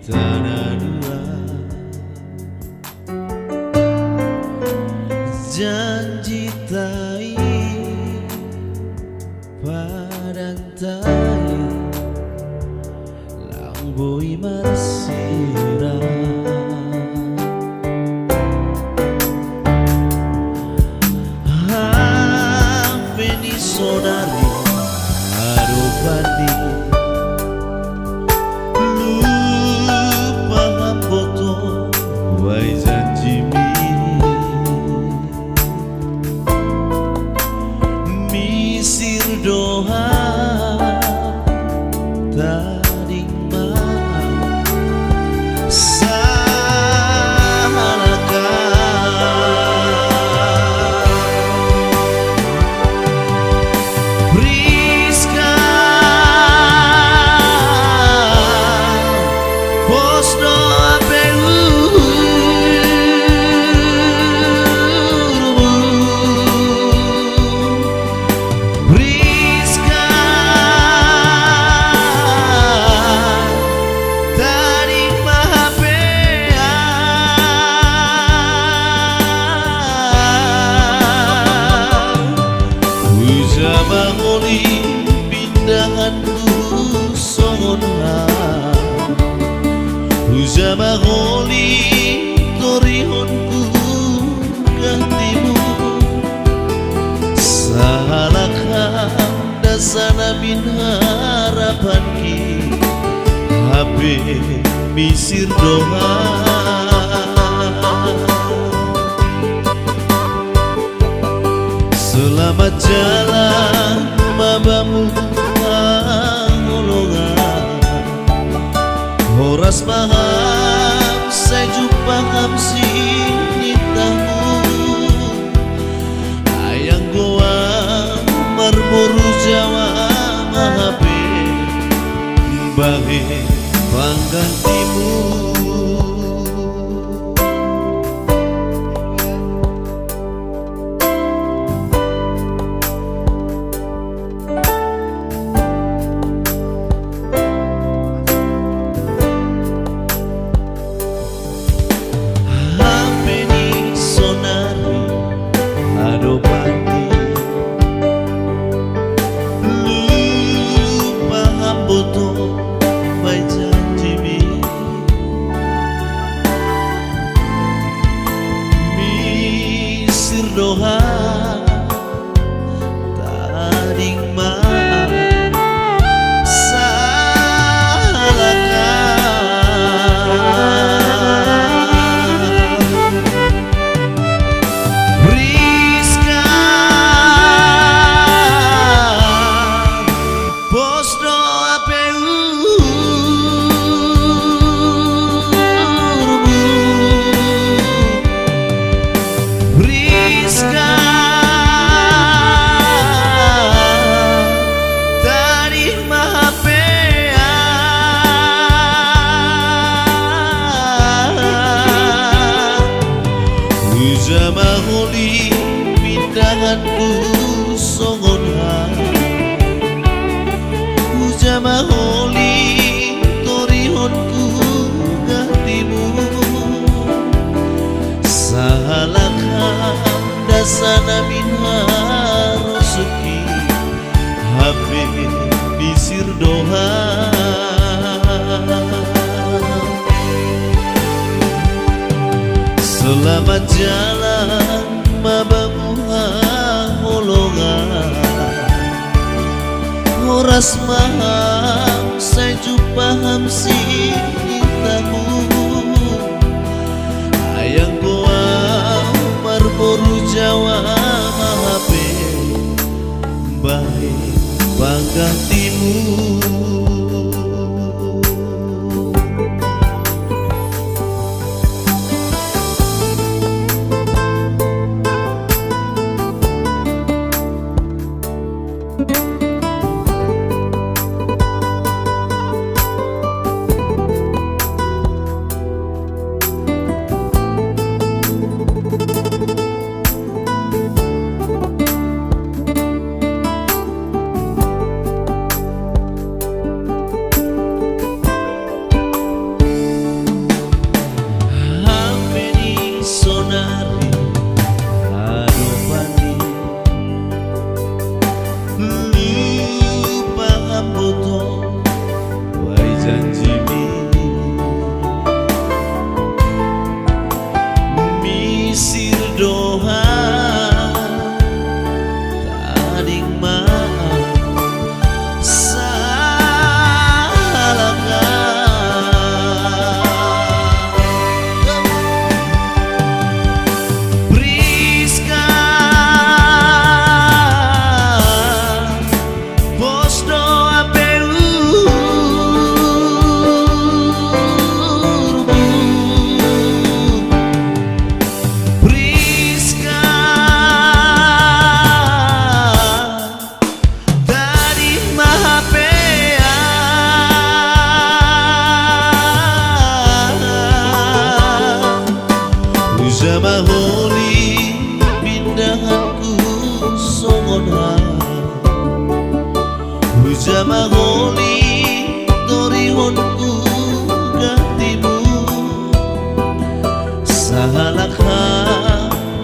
tanah dua, janji tai padang tai langboi marsira Veni sonari adopati lupa hamboto wai janji misir doa taring maaf Mangoli pindahanku songonha Huja mangoli torihonku gantimu Salahkan dasana bin harapanki Habe misir doa Selamat jalan mabamu angolongan Horas paham saya jumpa hamsi nitamu Ayang goa marmoru jawa mahape Bahe panggantimu doa taring maaf salahkan riskan pos doa Mangoli pindahanku songonha Huja mangoli torihonku gantimu Salahkan dasana min harosuki Habe bisir doa Selamat jalan mabamu angolongan Horas maham saya jumpa hamsi nitamu Ayang goa marmoru jawa mahape Bahe panggantimu Ujama holi pindahanku songonha, ujama holi torihonku gantimu, sahalakha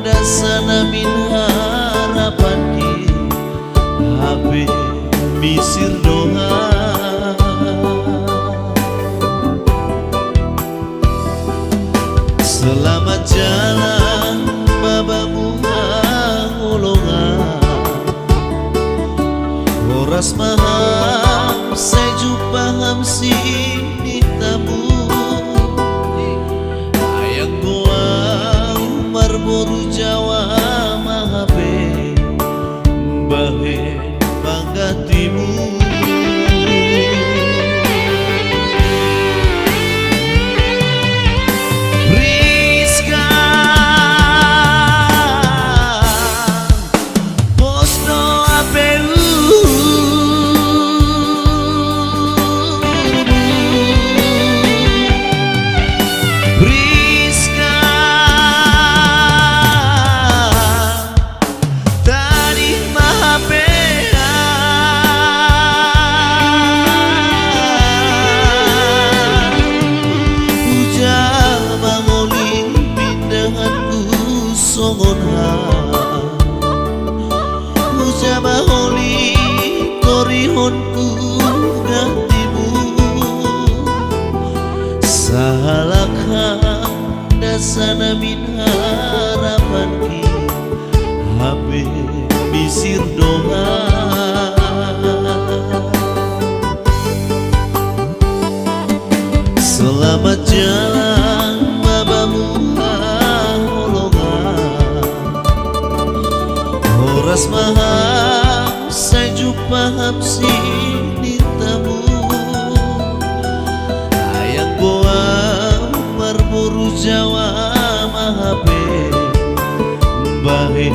dasana min harapan ki habe misir doa. Selamat jalan babamu ngolongan, horas maham saya jumpa hamsi nitamu, ayang goa umar boru Jawa mahabe bahe banggatimu. Ujama holi torihonku gantimu, sahalakha dasana min harapan ki habe misir doa. Selamat jalan babamu horas maham saya jumpa hamsi nitamu, ayang goa marboru Jawa mahabe bahe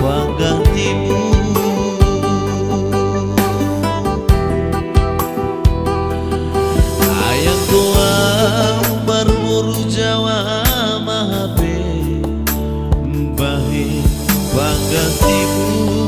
panggantimu. Ayang goa marboru Jawa mahabe bahe panggantimu.